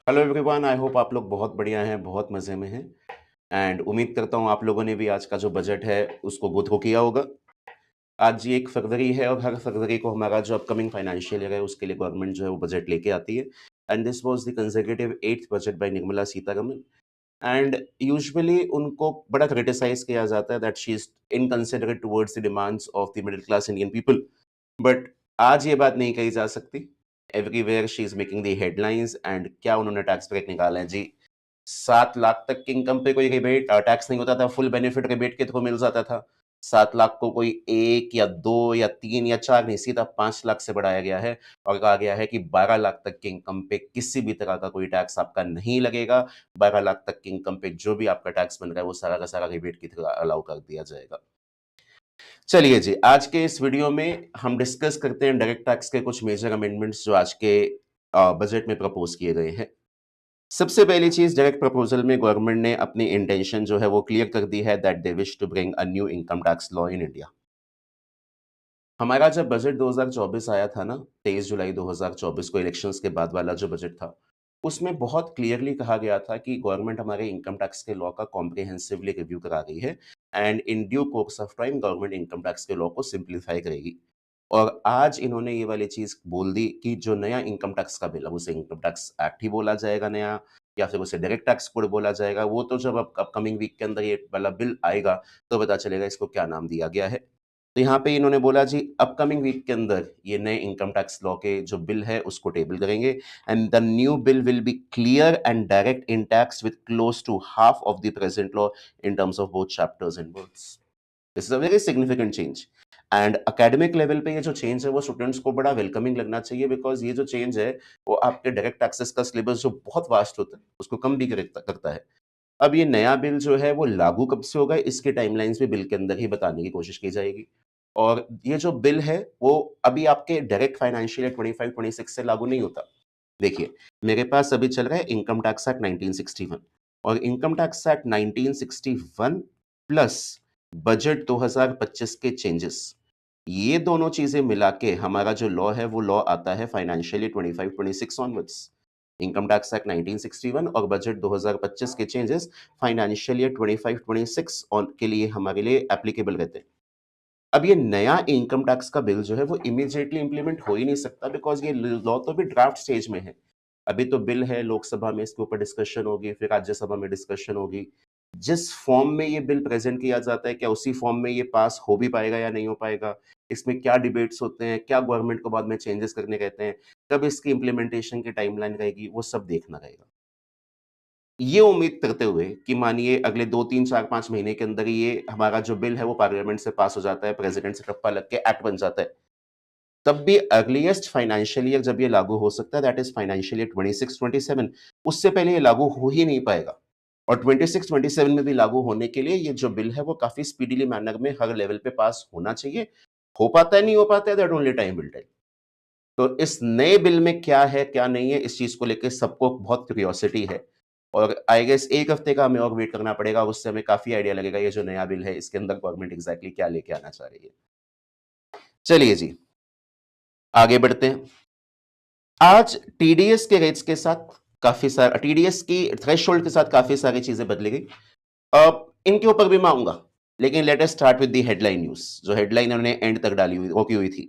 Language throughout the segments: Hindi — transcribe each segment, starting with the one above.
हेलो एवरीवन, आई होप आप लोग बहुत बढ़िया हैं, बहुत मज़े में हैं एंड उम्मीद करता हूँ आप लोगों ने भी आज का जो बजट है उसको गो थ्रू किया होगा। आज ये 1 फरवरी है और हर फरवरी को हमारा जो अपकमिंग फाइनेंशियल ईयर है उसके लिए गवर्नमेंट जो है वो बजट लेके आती है and this was the consecutive 8th budget by Nirmala Sitharaman and usually उनको बड़ा क्रिटिसाइज़ किया जाता है that she is inconsiderate towards the demands of the middle class Indian people. But आज ये बात नहीं कही जा सकती। Everywhere she is making the headlines एंड क्या उन्होंने टैक्स ब्रेक निकाला है जी। 7 लाख तक की इनकम पे कोई रिबेट टैक्स नहीं होता था, फुल बेनिफिट रिबेट के थ्रू मिल जाता था। 7 लाख को कोई 1 या 2 या 3 या 4 नहीं, सीधा 5 लाख से बढ़ाया गया है और कहा गया है कि 12 लाख तक की इनकम पे किसी भी तरह का कोई टैक्स आपका नहीं लगेगा। 12 लाख तक की इनकम पे जो भी आपका टैक्स बन रहा है, वो सारा का सारा रिबेट की तरह अलाउ कर दिया जाएगा। चलिए जी, आज के इस वीडियो में हम डिस्कस करते हैं डायरेक्ट टैक्स के कुछ मेजर अमेंडमेंट्स जो आज के बजट में प्रपोज किए गए हैं। सबसे पहली चीज, डायरेक्ट प्रपोजल में गवर्नमेंट ने अपनी इंटेंशन जो है वो क्लियर कर दी है that they wish to bring a new income tax law in India. हमारा जब बजट 2024 आया था ना, 23 जुलाई 2024 को इलेक्शंस के बाद वाला जो बजट था, उसमें बहुत क्लियरली कहा गया था कि गवर्नमेंट हमारे इनकम टैक्स के लॉ का कॉम्प्रिहेंसिवली रिव्यू करा रही है and in due course of time government income tax के लॉ को सिंप्लीफाई करेगी। और आज इन्होंने ये वाली चीज़ बोल दी कि जो नया इनकम टैक्स का बिल, अब उसे इनकम टैक्स एक्ट ही बोला जाएगा नया, या फिर उसे डायरेक्ट टैक्स कोड बोला जाएगा, वो तो जब अपकमिंग वीक के अंदर ये वाला बिल आएगा, तो पता चलेगा इसको क्या नाम दिया गया है। तो यहाँ पे इन्होंने बोला जी अपकमिंग वीक के अंदर ये नए इनकम टैक्स लॉ के जो बिल है उसको टेबल करेंगे and the new bill will be clear and direct in tax with close to half of the present law in terms of both chapters and words. This is a very significant change and academic level पे ये जो चेंज है वो स्टूडेंट्स को बड़ा वेलकमिंग लगना चाहिए, बिकॉज ये जो चेंज है वो आपके डायरेक्ट टैक्सेस का सिलेबस जो बहुत वास्ट होता है उसको कम भी करता है। अब ये नया बिल जो है वो लागू कब से होगा, इसके टाइमलाइंस भी बिल के अंदर ही बताने की कोशिश की जाएगी। और ये जो बिल है वो अभी आपके डायरेक्ट फाइनेंशियल ईयर 25-26 से लागू नहीं होता। देखिए, मेरे पास अभी चल रहा है इनकम टैक्स एक्ट 1961 और income tax act 1961 plus budget 2025 के चेंजेस, ये दोनों चीजें मिला के हमारा जो लॉ है वो लॉ आता है financial year 25-26 onwards. Income tax act 1961 और बजट 2025 के चेंजेस फाइनेंशियल ईयर 25-26 ऑन के लिए हमारे लिए एप्लीकेबल रहते हैं। अब ये नया इनकम टैक्स का बिल जो है वो इमीडिएटली इंप्लीमेंट हो ही नहीं सकता, बिकॉज़ ये लॉ तो अभी ड्राफ्ट स्टेज में है। अभी तो बिल है, लोकसभा में इसके ऊपर डिस्कशन होगी, फिर राज्यसभा में डिस्कशन होगी। जिस फॉर्म में ये बिल प्रेज़ेंट किया जाता है, क्या उसी फॉर्म में ये पास हो भी पाएगा या नहीं हो पाएगा? इसमें क्या डिबेट्स होते हैं? क्या गवर्नमेंट को बाद में चेंजेस करने रहते हैं? कब इसकी इम्प्लीमेंटेशन की टाइमलाइन रहेगी? वो सब देखना रहेगा। ये उम्मीद करते हुए कि मानिए अगले 2, 3, 4, 5 महीने के अंदर ये हमारा जो बिल है वो पार्लियामेंट से पास हो जाता है, प्रेज़िडेंट से टप्पा लग के एक्ट बन जाता है। तब भी अर्लीएस्ट फाइनेंशियल ईयर जब ये लागू हो सकता है दैट इज़ फाइनेंशियल ईयर 26-27, उससे पहले ये लागू हो ही नहीं पाएगा। और 26-27 में भी लागू होने के लिए ये जो बिल है वो काफ़ी स्पीडीली मैनर में हर लेवल पे पास होना चाहिए। हो पाता है, नहीं हो पाता है, that only time will tell. तो इस नए बिल में क्या है, क्या नहीं है, इस चीज़ को लेके सबको बहुत क्यूरियोसिटी है और आई गेस 1 हफ्ते का हमें और वेट करना पड़ेगा, उससे हमें काफ़ी आइडिया लगेगा ये जो नया बिल है, इसके अंदर गवर्नमेंट एग्ज़ैक्टली क्या लेके आना चाह रही है। चलिए जी, आगे बढ़ते हैं। आज टीडीएस के रेट्स के साथ टीडीएस की थ्रेशोल्ड के साथ काफ़ी सारी चीज़ें बदली गई। इनके ऊपर भी मैं आऊँगा, लेकिन let us start with the headline news. जो हेडलाइन इन्होंने एंड तक डाली हुई रोकी हुई थी।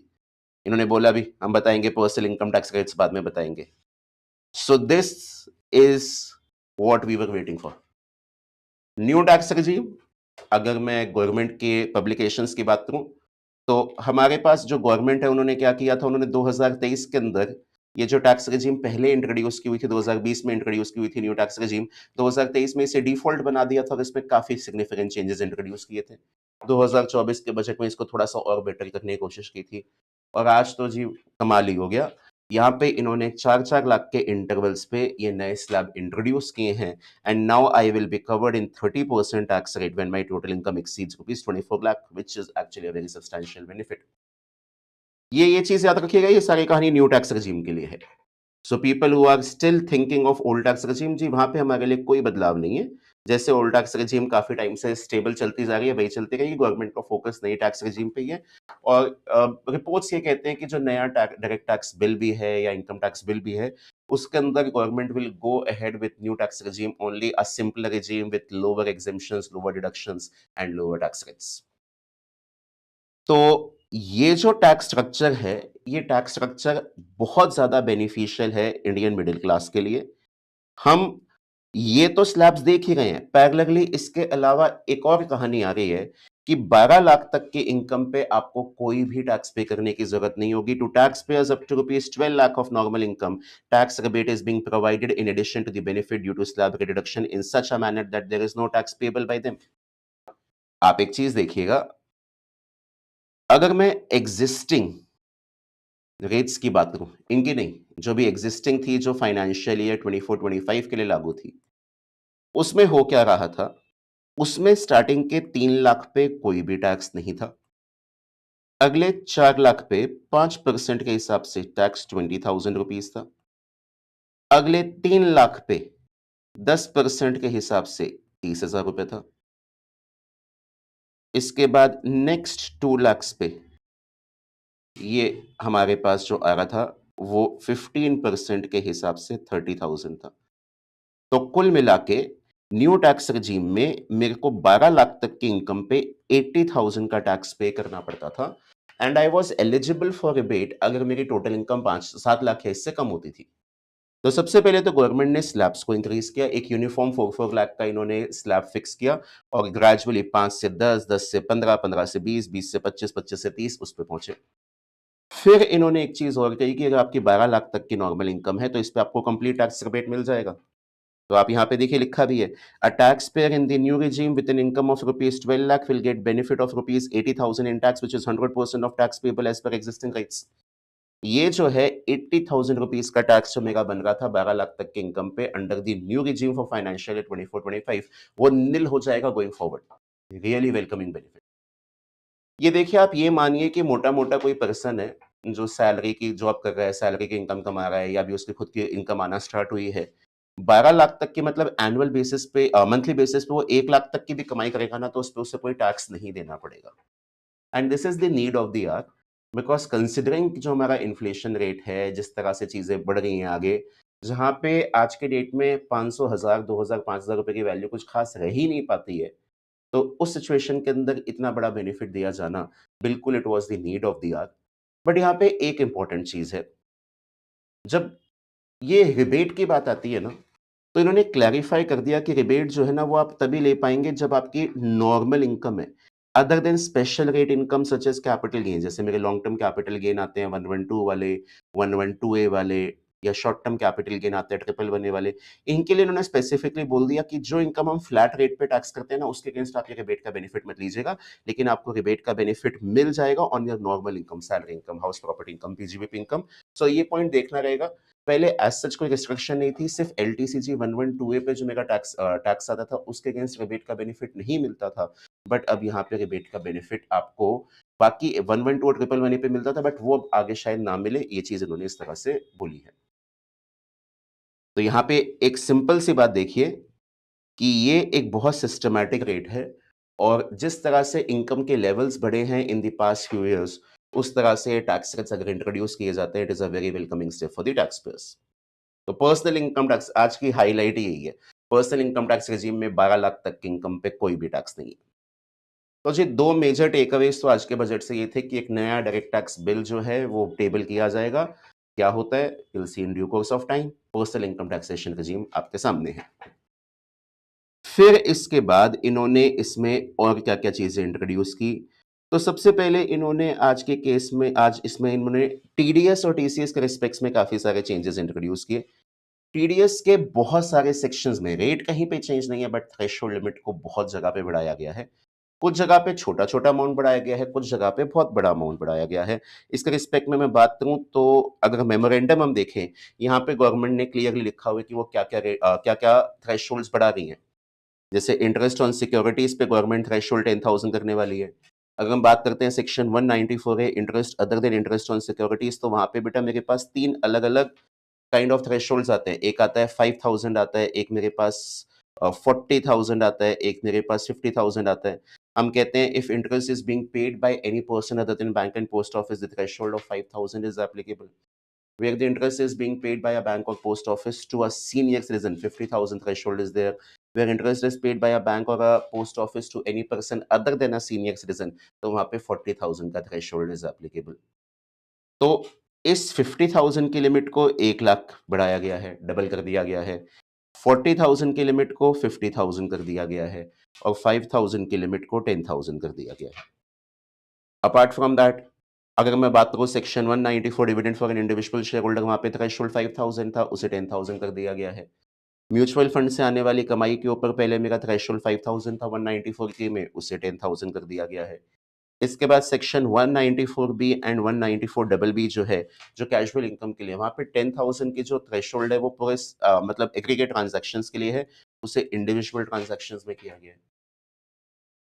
इन्होंने बोला भी हम बताएँगे पर्सनल इनकम टैक्स रेट्स बाद में बताएँगे। So this is what we were waiting for. New tax regime, अगर मैं गवर्नमेंट के पब्लिकेशंस की बात करूं तो हमारे पास जो गवर्नमेंट है उन्होंने क्या किया था, उन्होंने 2023 के अंदर ये जो टैक्स regime पहले इंट्रोड्यूस की हुई थी, 2020 में इंट्रोड्यूस की हुई थी न्यू टैक्स regime, 2023 में इसे डिफॉल्ट बना दिया था और इसमें काफी सिग्निफिकेंट चेंजेस इंट्रोड्यूस किए थे। 2024 के बजट में इसको थोड़ा सा और बेटर करने की कोशिश की थी और आज तो जी कमाल ही हो गया। यहाँ पे इन्होंने 4-4 लाख के इंटरवल्स पे ये नए स्लैब इंट्रोड्यूस किए हैं and now I will be covered in 30% tax rate when my total income exceeds rupees 24 lakh, which is actually a very substantial benefit. ये चीज याद रखिएगा, ये सारी कहानी न्यू टैक्स regime के लिए है। So people who are still thinking of old tax regime, जी वहां पे हमारे लिए कोई बदलाव नहीं है। जैसे ओल्ड टैक्स regime काफी टाइम से स्टेबल चलती जा रही है, वही चलती रहेगी। गवर्नमेंट का फोकस नई टैक्स regime पे ही है और रिपोर्ट्स ये कहते हैं कि जो नया डायरेक्ट टैक्स बिल भी है या इनकम टैक्स बिल भी है, उसके अंदर government will go ahead with new tax regime, only a simpler regime with lower exemptions, lower deductions and lower tax rates. तो ये जो टैक्स स्ट्रक्चर है, ये टैक्स स्ट्रक्चर बहुत ज़्यादा बेनिफिशियल है इंडियन मिडिल क्लास के लिए। हम ये तो स्लैब्स देख ही रहे हैं, पैरेलली इसके अलावा एक और कहानी आ रही है कि 12 लाख तक की इनकम पे आपको कोई भी टैक्स पे करने की जरूरत नहीं होगी। To tax payers up to rupees 12 lakh of normal income, tax rebate is being provided in addition to the benefit due to slab rate reduction in such a manner that there is no tax payable by them. आप एक चीज देखिएगा, अगर मैं एग्जिस्टिंग रेट्स की बात करूं, इनकी नहीं, जो भी एग्जिस्टिंग थी, जो फाइनेंशियल ईयर 24-25 के लिए लागू थी, उसमें हो क्या रहा था, उसमें स्टार्टिंग के 3 लाख पे कोई भी टैक्स नहीं था। अगले 4 लाख पे 5% के हिसाब से टैक्स 20,000 रुपीज था। अगले 3 लाख पे 10% के हिसाब से 30,000 रुपए था। इसके बाद नेक्स्ट 2 लाख्स पे ये हमारे पास जो आ रहा था वो 15% के हिसाब से 30,000 था। तो कुल मिला के न्यू टैक्स regime में मेरे को 12 लाख तक की इनकम पे 80,000 का टैक्स पे करना पड़ता था and I was eligible for rebate अगर मेरी टोटल इनकम 5-7 लाख या इससे कम होती थी। तो सबसे पहले तो गवर्नमेंट ने स्लैब्स को इंक्रीज किया, एक यूनिफॉर्म 4-4 लाख का इन्होंने स्लैब फिक्स किया और ग्रेजुअली 5 से 10, 10 से 15, 15 से 20, 20 से 25, 25 से 30 उस पे पहुंचे। फिर इन्होंने एक चीज और कही कि अगर आपकी 12 लाख तक की नॉर्मल इनकम है तो इस पे आपको कंप्लीट टैक्स रिबेट मिल जाएगा। तो आप यहाँ पे देखिए लिखा भी है, a tax payer in the new regime with an income of rupees 12 lakh will get benefit of rupees 80,000 in tax which is 100% of tax payable as per existing rates. ये जो है 80,000 रुपीज का टैक्स जो मेरा बन रहा था 12 लाख तक के इनकम पे under the new regime for financial 24-25, वो निल हो जाएगा going forward. Really welcoming benefit. ये देखिए, आप ये मानिए कि मोटा मोटा कोई पर्सन है जो सैलरी की जॉब कर रहा है, सैलरी की इनकम कमा रहा है या भी उसकी खुद की इनकम आना स्टार्ट हुई है, 12 लाख तक की मतलब एनुअल बेसिस पे, मंथली बेसिस पे वो 1 लाख तक की भी कमाई करेगा ना तो उस पे उसे कोई टैक्स नहीं देना पड़ेगा। And this is the need of the hour, because considering जो हमारा इन्फ्लेशन रेट है, जिस तरह से चीजें बढ़ रही हैं आगे, जहां पे आज के डेट में 500, 1000, 2000, 5000 रुपए की वैल्यू कुछ खास रह ही नहीं पाती है, तो उस सिचुएशन के अंदर इतना बड़ा बेनिफिट दिया जाना, बिल्कुल it was the need of the hour. But यहाँ पे एक इंपॉर्टेंट चीज है, जब ये रिबेट की बात आती है ना, तो इन्होंने क्लैरिफाई कर दिया कि रिबेट जो है ना वो आप तभी ले पाएंगे जब आपकी नॉर्मल इनकम है, other than special rate income such as capital gain. जैसे मेरे लॉन्ग टर्म कैपिटल गेन आते हैं 112 वाले, 112A वाले, या शॉर्ट टर्म कैपिटल गेन आते हैं 111A वाले, इनके लिए इन्होंने स्पेसिफिकली बोल दिया कि जो इनकम हम फ्लैट रेट पे टैक्स करते हैं ना उसके अगेंस्ट आप ये रिबेट का बेनिफिट मत लीजिएगा, लेकिन आपको रिबेट का बेनिफिट मिल जाएगा on your normal income, salary income, house property income, PGBP income. So ये पॉइंट देखना रहेगा। पहले एज सच कोई रिस्ट्रिक्शन नहीं थी, सिर्फ एलटीसीजी 112A पे जो मेरा टैक्स आता था उसके अगेंस्ट रिबेट का बेनिफिट नहीं मिलता था। बट अब यहाँ पे रिबेट का बेनिफिट आपको बाकी 112 और 111A पे मिलता था, बट वो अब आगे शायद ना मिले, ये चीज इन्होंने इस तरह से बोली है। तो यहाँ पे एक सिंपल सी बात देखिए कि ये एक बहुत सिस्टमैटिक रेट है और जिस तरह से इनकम के लेवल्स बढ़े हैं in the past few years, उस तरह से टैक्स रेट्स अगर इंट्रोड्यूस किए जाते हैं, it is a very welcoming step for the tax payers. तो पर्सनल इनकम टैक्स आज की हाईलाइट यही है, पर्सनल इनकम टैक्स रेजिम में 12 लाख तक की इनकम पे कोई भी टैक्स नहीं है। तो जी 2 मेजर टेकअवेज तो आज के बजट से ये थे कि एक नया डायरेक्ट टैक्स बिल जो है वो टेबल किया जाएगा। क्या होता है, will see in due course of time. Personal income taxation regime आपके सामने है। फिर इसके बाद इन्होंने इसमें और क्या-क्या चीज़ें इंट्रोड्यूस की। तो सबसे पहले इन्होंने आज के केस में, आज इसमें इन्होंने टीडीएस और टीसीएस के रिस्पेक्ट्स में काफ़ी सारे चेंजेस इंट्रोड्यूस किए। टीडीएस के बहुत सारे सेक्शंस में रेट कहीं पे चेंज नहीं है, बट थ्रेशोल्ड लिमिट को बहुत जगह पे बढ़ाया गया है। कुछ जगह पे छोटा-छोटा अमाउंट बढ़ाया गया है, कुछ जगह पे बहुत बड़ा अमाउंट बढ़ाया गया है। इसके रिस्पेक्ट में मैं बात करूँ तो अगर मेमोरेंडम हम देखें, यहाँ पे गवर्नमेंट ने क्लियरली लिखा हुआ है कि वो क्या-क्या थ्रेशोल्ड्स बढ़ा रही हैं। जैसे इंटरेस्ट ऑन सिक्योरिटीज पे गवर्नमेंट थ्रेशोल्ड 10,000 करने वाली है। अगर हम बात करते हैं सेक्शन 194 है interest other than interest on securities, तो वहाँ पे बेटा मेरे पास 3 अलग-अलग काइंड ऑफ थ्रेशोल्ड्स आते हैं। एक आता है 5,000 आता है, एक मेरे पास 40,000 आता है, एक मेरे पास 50,000 आता है। हम कहते हैं if interest is being paid by any person other than bank and post office the threshold of 5,000 is applicable. where the interest is being paid by a bank or post office to a senior citizen, 50,000 threshold is there. Where interest is paid by a bank or a post office to any person other than a senior citizen, तो वहां पे 40,000 का threshold is applicable. तो इस 50,000 की लिमिट को 1 लाख बढ़ाया गया है, डबल कर दिया गया है. 40,000 की लिमिट को 50,000 कर दिया गया है और 5,000 की लिमिट को 10,000 कर दिया गया है. अपार्ट फ्रॉम दैट, अगर मैं बात करूं section 194 dividend for an individual share holder, वहां पे थ्रेशोल्ड 5,000 था, उसे 10,000 कर दिया गया है. म्यूचुअल फंड से आने वाली कमाई के ऊपर पहले मेरा थ्रेशोल्ड 5,000 था 194 के में, उसे 10,000 कर दिया गया है. इसके बाद section 194 B and 194 double B जो है, जो कैजुअल इनकम के लिए, वहां पे 10,000 की जो थ्रेशोल्ड है वो पूरे मतलब एग्रीगेट ट्रांजैक्शंस के लिए है, उसे इंडिविजुअल ट्रांजैक्शंस में किया गया है.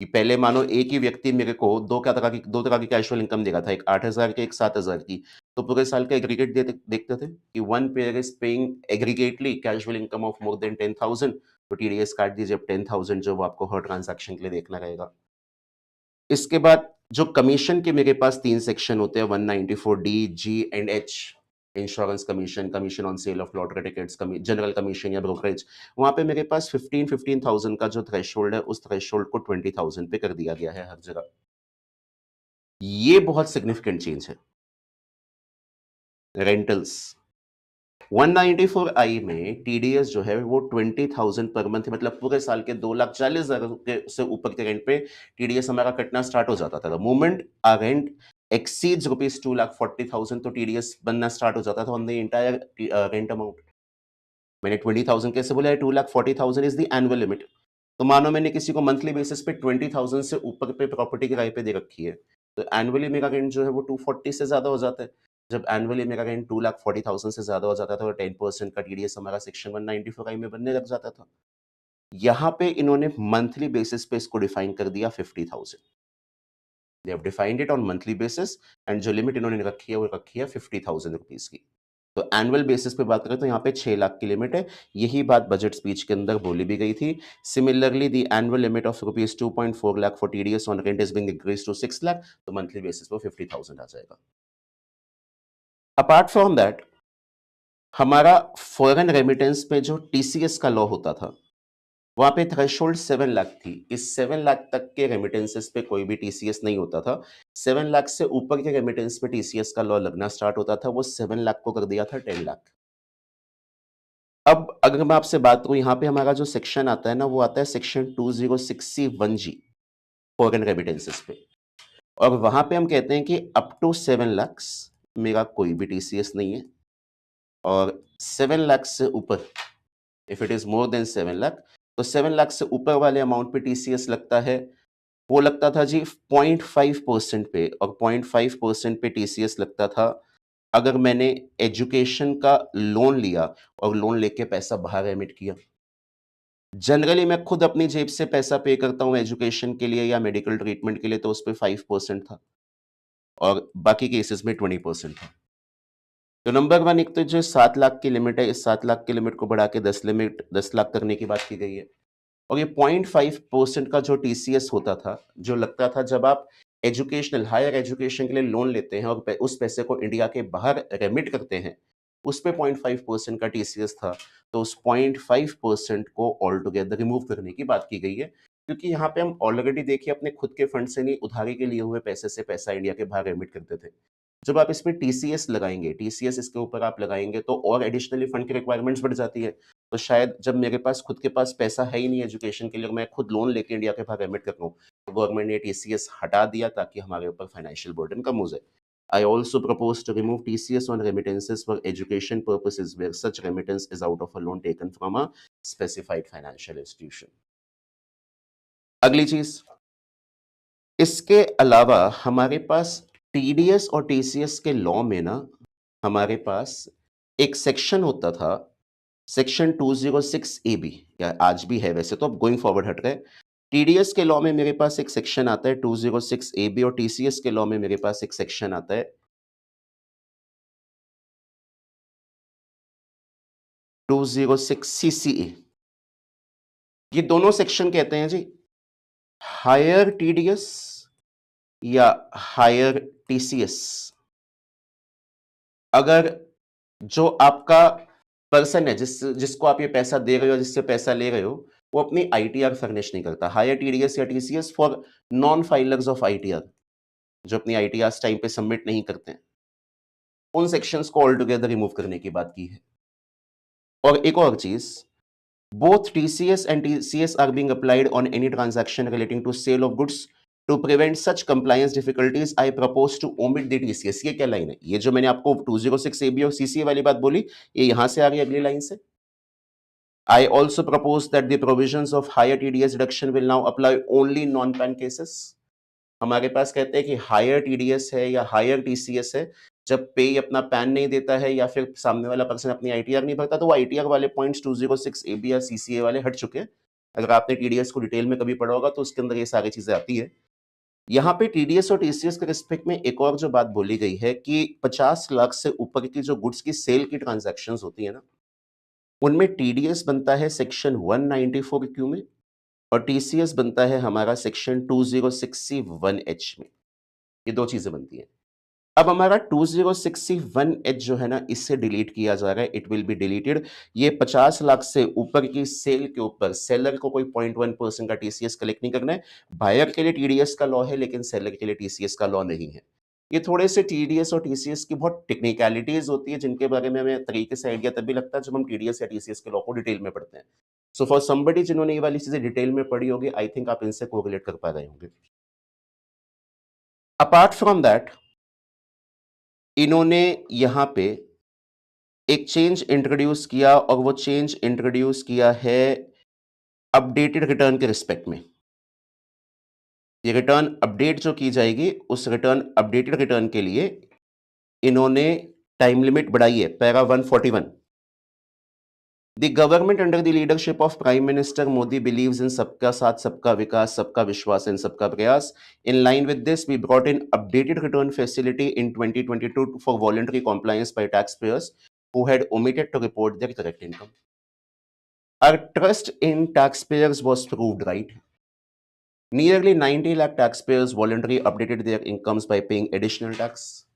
कि पहले मानो एक ही व्यक्ति मेरे को दो तरह की कैजुअल इनकम देगा था, एक 8,000 की, एक 7,000 की. तो पूरे साल का एग्रीगेट देखते थे कि one payer is paying aggregately casual income of more than 10,000, तो टीडीएस काट दीजिए. अब 10,000 जो वो आपको हर ट्रांजैक्शन के लिए देखना रहेगा. इसके बाद जो कमीशन के मेरे पास 3 सेक्शन होते हैं, 194 D, G and H. Insurance commission, commission on sale of lottery tickets, general commission या ब्रोकरेज. वहां पे मेरे पास 15,000 का जो थ्रेशोल्ड है, उस थ्रेशोल्ड को 20,000 पे कर दिया गया है हर जगह. ये बहुत सिग्निफिकेंट चेंज है. रेंटल्स 194 आई में टीडीएस जो है वो 20,000 पर मंथ, मतलब पूरे साल के 2,40,000 के से ऊपर के रेंट पे टीडीएस हमारा कटना स्टार्ट हो जाता था. मोमेंट आ रेंट एक्सीड्स रुपीज 2,40,000, तो टीडीएस बनना स्टार्ट हो जाता था on the entire rent amount. मैंने 20,000 कैसे बोला है? 2,40,000 इज द एनुअल लिमिट. तो मानो मैंने किसी को मंथली बेसिस पे 20,000 से ऊपर पे प्रॉपर्टी किराए पे दे रखी है, तो एनुअली मेरा रेंट जो है वो 240 से ज्यादा हो जाता है. जब एनुअली मेरा रेंट 2,40,000 से ज्यादा हो जाता था, तो 10% का टीडीएस हमारा सेक्शन 194 आई में बनने लग जाता था. यहाँ पे इन्होंने मंथली बेसिस पे इसको डिफाइन कर दिया 50,000. They have defined it on monthly basis, and जो लिमिट इन्होंने रखी है वो रखी है 50,000 रुपीज की. तो एनुअल बेसिस पे बात करें तो यहाँ पे 6 लाख की लिमिट है. यही बात बजट स्पीच के अंदर बोली भी गई थी. Similarly the annual limit of rupees 2.4 lakh for TDS on rent is being increased to 6 lakh. तो मंथली बेसिस पे 50,000 आ जाएगा. अपार्ट फ्रॉम दैट, हमारा फॉरेन रेमिटेंस पे जो टीसीएस का लॉ होता था, वहां पे थ्रेशोल्ड 7 लाख थी. इस 7 लाख तक के रेमिटेंसेस पे कोई भी टीसीएस नहीं होता था. 7 लाख से ऊपर के रेमिटेंस पे टीसीएस का लॉ लगना स्टार्ट होता था. वो 7 लाख को कर दिया था 10 लाख. अब अगर मैं आपसे बात करूं, यहाँ पे हमारा जो सेक्शन आता है ना, वो आता है सेक्शन 206C1G फॉरेन रेमिटेंसेस पे. और वहां पे हम कहते हैं कि अप टू 7 लाख मेरा कोई भी टीसीएस नहीं है, और 7 लाख से ऊपर, if it is more than 7 lakh, तो 7 लाख से ऊपर वाले अमाउंट पे टीसीएस लगता है. वो लगता था जी 0.5% पे, और 0.5% पे टीसीएस लगता था अगर मैंने एजुकेशन का लोन लिया और लोन लेके पैसा बाहर एमिट किया. जनरली मैं खुद अपनी जेब से पैसा पे करता हूं एजुकेशन के लिए या मेडिकल ट्रीटमेंट के लिए, तो उस पे 5% था और बाकी केसेस में 20% था. तो नंबर वन, एक तो जो 7 लाख की लिमिट है, इस 7 लाख की लिमिट को बढ़ा के 10 लाख करने की बात की गई है. और ये 0.5% का जो टीसीएस होता था, जो लगता था जब आप एजुकेशनल हायर एजुकेशन के लिए लोन लेते हैं और उस पैसे को इंडिया के बाहर रेमिट करते हैं, उस पे 0.5% का टीसीएस था. तो उस 0.5% को ऑल टुगेदर रिमूव करने की बात की गई है, क्योंकि यहाँ पे हम ऑलरेडी देखिए अपने खुद के फंड से नहीं, उधारी के लिए हुए पैसे से पैसा इंडिया के बाहर रेमिट करते थे. जब आप इसमें टीसीएस लगाएंगे, टीसीएस इसके ऊपर आप लगाएंगे, तो और एडिशनली फंड की रिक्वायरमेंट्स बढ़ जाती है. तो शायद जब मेरे पास खुद के पास पैसा है ही नहीं एजुकेशन के लिए, और मैं खुद लोन लेके इंडिया के बाहर रेमिट कर रहा हूँ, तो गवर्नमेंट ने टीसीएस हटा दिया ताकि हमारे ऊपर फाइनेंशियल बर्डन कम हो जाए. I also propose to remove TCS on remittances for education purposes where such remittance is out of a loan taken from a specified financial institution. अगली चीज, इसके अलावा हमारे पास टीडीएस और टीसीएस के लॉ में ना, हमारे पास एक सेक्शन होता था, सेक्शन 206AB, या आज भी है वैसे तो, अब गोइंग फॉरवर्ड हट गए. टीडीएस के लॉ में मेरे पास एक सेक्शन आता है 206AB, और टीसीएस के लॉ में मेरे पास एक सेक्शन आता है 206CCA. ये दोनों सेक्शन कहते हैं जी हायर टीडीएस या हायर टीसीएस. अगर जो आपका पर्सन है जिसको आप ये पैसा दे रहे हो, जिससे पैसा ले रहे हो, वो अपनी आईटीआर फर्निश नहीं करता। हायर टीडीएस या TCS for non filers of ITR, जो अपनी आईटीआर टाइम पे सबमिट नहीं करते हैं, उन सेक्शंस को ऑल टुगेदर रिमूव करने की बात की है। और एक और चीज, both TCS and TCS are being applied on any transaction relating to sale of goods to prevent such compliance difficulties I propose to omit the TCS. ये क्या लाइन है? ये जो मैंने आपको 206 एबी और सीसीए वाली बात बोली, ये यहां से आ गई अगली लाइन से। I also propose that the provisions of higher TDS deduction will now apply only non-PAN cases. हमारे पास कहते हैं कि हायर टीडीएस है या हायर टीसीएस है, जब पे अपना पैन नहीं देता है या फिर सामने वाला पर्सन अपनी आईटीआर नहीं भरता, तो वो आईटीआर वाले पॉइंट्स 206 एबी या सीसीए वाले हट चुके हैं। अगर आपने टीडीएस को डिटेल में कभी पढ़ा होगा तो उसके अंदर ये सारी चीजें आती है। यहाँ पे टीडीएस और टीसीएस के रिस्पेक्ट में एक और जो बात बोली गई है कि 50 लाख से ऊपर की जो गुड्स की सेल की ट्रांजैक्शन होती है ना, उनमें टीडीएस बनता है सेक्शन 194 क्यू में और टीसीएस बनता है हमारा सेक्शन 206C1H में। ये 2 चीज़ें बनती हैं। अब हमारा 206C1H जो है ना, इससे डिलीट किया जा रहा है, इट विल बी डिलीटेड। ये 50 लाख से ऊपर की सेल के ऊपर सेलर को कोई 0.1% का टीसीएस कलेक्ट नहीं करना है। बायर के लिए टीडीएस का लॉ है, लेकिन सेलर के लिए टीसीएस का लॉ नहीं है। ये थोड़े से टीडीएस और टीसीएस की बहुत टेक्निकलिटीज होती है, जिनके बारे में हमें तरीके से आइडिया तभी लगता है जब हम टीडीएस या टीसीएस के लॉ को डिटेल में पढ़ते हैं। सो फॉर समबडी जिन्होंने ये वाली चीजें डिटेल में पढ़ी होगी, आई थिंक आप इनसे कोरिलेट कर पा रहे होंगे। अपार्ट फ्रॉम दैट, इन्होंने यहां पे एक चेंज इंट्रोड्यूस किया और वो चेंज इंट्रोड्यूस किया है अपडेटेड रिटर्न के रिस्पेक्ट में। ये रिटर्न अपडेट जो की जाएगी, उस रिटर्न अपडेटेड रिटर्न के लिए इन्होंने टाइम लिमिट बढ़ाई है। Para 141, The government under the leadership of Prime Minister Modi believes in Sabka Saath, Sabka Vikas, Sabka Vishwas and Sabka Prayas. In line with this, we brought in updated return facility in 2022 for voluntary compliance by taxpayers who had omitted to report their correct income. Our trust in taxpayers was proved right. Nearly 90 lakh taxpayers voluntarily updated their incomes by paying additional tax.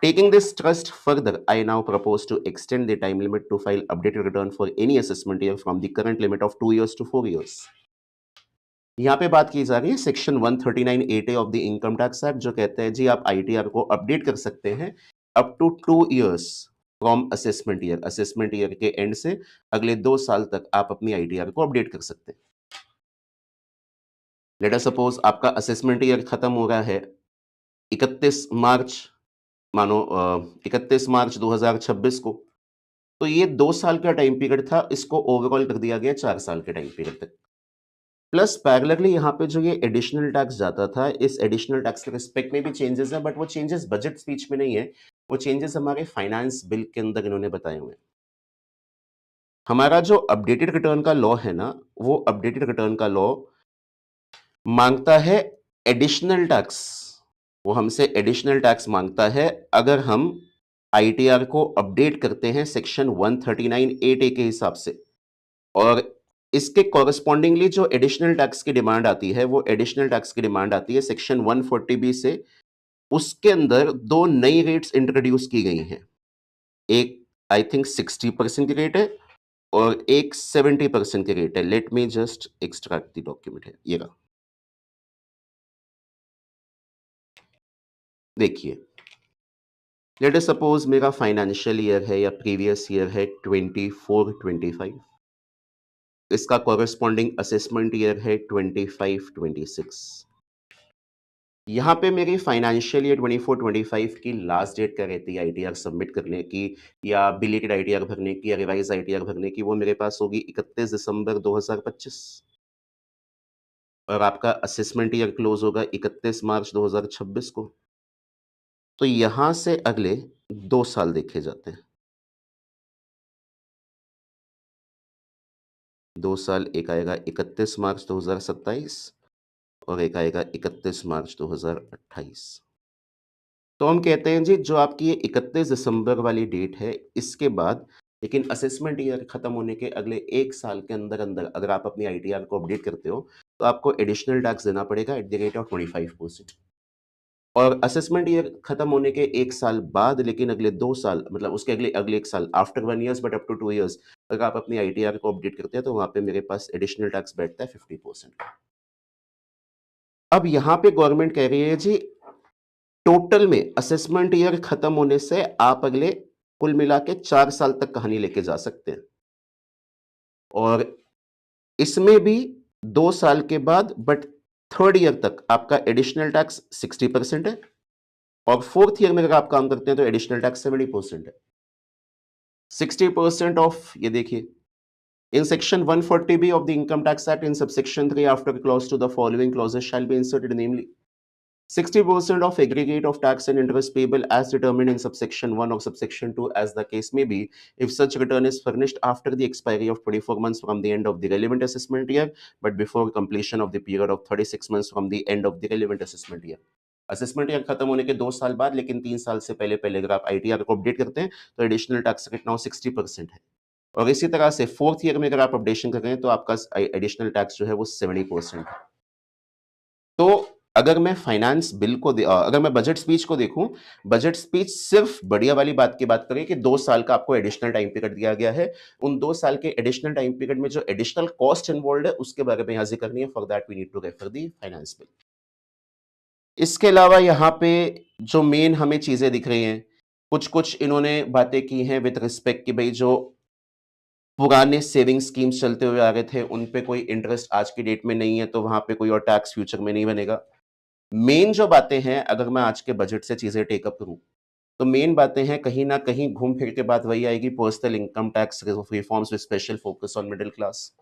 Taking this trust further, I now propose to extend the time limit to file updated return for any assessment year from the current limit of 2 years to 4 years. यहाँ पे बात की जा रही है section 139(8A of the income tax act, जो कहते हैं जी आप आईटीआर को अपडेट कर सकते हैं up to 2 years from assessment year. Assessment year के एंड से अगले 2 साल तक आप अपनी आईटीआर को अपडेट कर सकते हैं। लेट अस सपोज आपका असेसमेंट ईयर खत्म हो रहा है 31 मार्च, मानो 31 मार्च 2026 को, तो ये 2 साल का टाइम पीरियड था, इसको ओवरऑल कर दिया गया 4 साल के टाइम पीरियड तक। प्लस पैरेलली यहाँ पे जो ये एडिशनल टैक्स जाता था, इस एडिशनल टैक्स के रिस्पेक्ट में भी चेंजेस हैं, बट वो चेंजेस बजट स्पीच में नहीं है, वो चेंजेस हमारे फाइनेंस बिल के अंदर इन्होंने बताए हुए हैं। हमारा जो अपडेटेड रिटर्न का लॉ है ना, वो अपडेटेड रिटर्न का लॉ मांगता है एडिशनल टैक्स। वो हमसे एडिशनल टैक्स मांगता है अगर हम आईटीआर को अपडेट करते हैं सेक्शन 139(8A के हिसाब से, और इसके कॉरेस्पॉन्डिंगली जो एडिशनल टैक्स की डिमांड आती है, वो एडिशनल टैक्स की डिमांड आती है सेक्शन 140B से। उसके अंदर 2 नई रेट्स इंट्रोड्यूस की गई हैं। एक आई थिंक 60% की रेट है और एक 70% की रेट है। Let me just extract the document है, ये रहा। देखिए, लेट अस सपोज मेरा फाइनेंशियल ईयर है या प्रीवियस ईयर है 24-25, इसका कॉरेस्पॉन्डिंग असेसमेंट ईयर है 25-26। यहाँ पे मेरी फाइनेंशियल ईयर 24-25 की लास्ट डेट क्या रहती है आईटीआर सबमिट करने की या बिलेटेड आईटीआर भरने की या रिवाइज आईटीआर भरने की? वो मेरे पास होगी 31 दिसंबर 2025 और आपका असेसमेंट ईयर क्लोज होगा 31 मार्च 2026 को। तो यहाँ से अगले 2 साल देखे जाते हैं। 2 साल, एक आएगा 31 मार्च 2027 और एक आएगा 31 मार्च 2028। तो हम कहते हैं जी, जो आपकी ये 31 दिसंबर वाली डेट है, इसके बाद लेकिन असेसमेंट ईयर खत्म होने के अगले 1 साल के अंदर-अंदर अगर आप अपनी आईटीआर को अपडेट करते हो, तो आपको एडिशनल टैक्स देना पड़ेगा एट द रेट ऑफ 25%। और असेसमेंट ईयर खत्म होने के 1 साल बाद लेकिन अगले 2 साल मतलब उसके अगले अगले 1 साल after 1 years but up to 2 years अगर आप अपनी आईटीआर को अपडेट करते हैं तो वहाँ पे मेरे पास एडिशनल टैक्स बैठता है 50%। अब यहाँ पे गवर्नमेंट कह रही है जी टोटल में असेसमेंट ईयर खत्म होने से आप अगले कुल मिला के 4 साल तक कहानी लेके जा सकते हैं। और इसमें भी 2 साल के बाद बट 3rd ईयर तक आपका एडिशनल टैक्स 60% है और 4th ईयर में अगर आप काम करते हैं तो एडिशनल टैक्स 70% है। 60% ऑफ ये देखिए in section 140B of the Income Tax Act in subsection 3 after clause to the following clauses shall be inserted, namely 60% of aggregate of tax and interest payable as determined in subsection 1 or subsection 2 as the case may be if such return is furnished after the expiry of 24 months from the end of the relevant assessment year but before completion of the period of 36 months from the end of the relevant assessment year. Assessment year खत्म होने के 2 साल बाद लेकिन 3 साल से पहले पहले अगर आप आईटीआर को अपडेट करते हैं तो एडिशनल टैक्स रेट नाउ 60% है। और इसी तरह से 4th ईयर में अगर आप अपडेशन कर रहे हैं तो आपका एडिशनल टैक्स जो है वो 70% है। तो अगर मैं फाइनेंस बिल को अगर मैं बजट स्पीच को देखूं, बजट स्पीच सिर्फ बढ़िया वाली बात की बात करें कि 2 साल का आपको एडिशनल टाइम पीरियड दिया गया है। उन 2 साल के एडिशनल टाइम पीरियड में जो एडिशनल कॉस्ट इन्वॉल्वड है उसके बारे में यहाँ जिक्र नहीं है। For that we need to refer the finance bill. इसके अलावा यहाँ पे जो मेन हमें चीजें दिख रही हैं, कुछ-कुछ इन्होंने बातें की हैं विद रिस्पेक्ट कि भई जो पुराने सेविंग स्कीम्स चलते हुए आ रहे थे, उन पे कोई इंटरेस्ट आज की डेट में नहीं है, तो वहाँ पे कोई और टैक्स फ्यूचर में नहीं बनेगा। मेन जो बातें हैं, अगर मैं आज के बजट से चीज़ें टेक अप करूँ, तो मेन बातें हैं कहीं न कहीं घूम फिर के बात वही आएगी personal income tax reforms with special focus on middle class.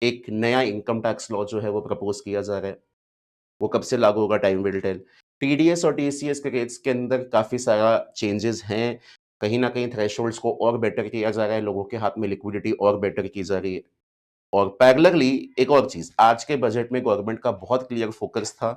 एक नया इनकम टैक्स लॉ जो है वो प्रपोज़ किया जा रहा है। वो कब से लागू होगा टाइम विल टेल। टीडीएस और टीसीएस के रेट्स के अंदर काफ़ी सारा चेंजेस हैं। कहीं न कहीं थ्रेशोल्ड्स को और बेटर किया जा रहा है, लोगों के हाथ में लिक्विडिटी और बेटर की जा रही है। और पैरेलली एक और चीज़, आज के बजट में गवर्नमेंट का बहुत क्लियर फोकस था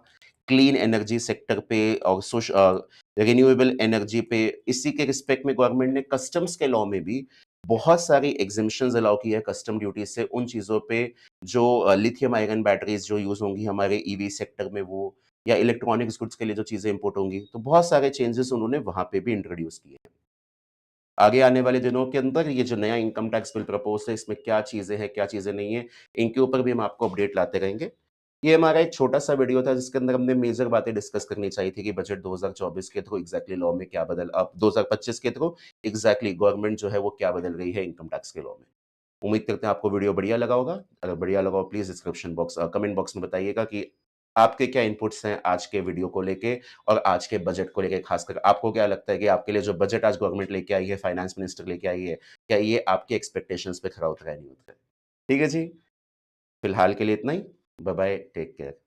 क्लीन एनर्जी सेक्टर पे और रिन्यूएबल एनर्जी पे। इसी के रिस्पेक्ट में गवर्नमेंट ने कस्टम्स के लॉ में भी बहुत सारी एग्जेम्पशंस अलाउ की है कस्टम ड्यूटी से उन चीज़ों पे जो लिथियम आयरन बैटरीज जो यूज़ होंगी हमारे ईवी सेक्टर में वो या इलेक्ट्रॉनिक्स गुड्स के लिए जो चीज़ें इंपोर्ट होंगी, तो बहुत सारे चेंजेस उन्होंने वहाँ पे भी इंट्रोड्यूस किए हैं। आगे आने वाले दिनों के अंदर ये जो नया इनकम टैक्स बिल प्रपोज़ है, इसमें क्या चीज़ें हैं, क्या चीज़ें नहीं हैं, इनके ऊपर भी हम आपको अपडेट लाते रहेंगे। ये हमारा एक छोटा-सा वीडियो था जिसके अंदर हमने मेजर बातें डिस्कस करनी चाहिए थी कि बजट 2024 के थ्रू एग्ज़ैक्टली लॉ में क्या बदल अब 2025 के थ्रू एग्ज़ैक्टली गवर्नमेंट जो है वो क्या बदल रही है इनकम टैक्स के लॉ में। उम्मीद करते हैं आपको वीडियो बढ़िया लगा होगा। अगर बढ़िया लगा हो प्लीज़ कमेंट बॉक्स में बताइएगा कि आपके क्या इनपुट्स हैं आज के वीडियो को लेके और आज के बजट को लेके। खासकर आपको क्या लगता है कि आपके लिए जो बजट आज गवर्नमेंट लेके आई है, फाइनेंस मिनिस्टर लेके आई है, क्या ये आपके एक्सपेक्टेशंस पे खरा उतरा है, नहीं उतरा है? ठीक है जी, फिलहाल के लिए इतना ही। Bye bye, take care.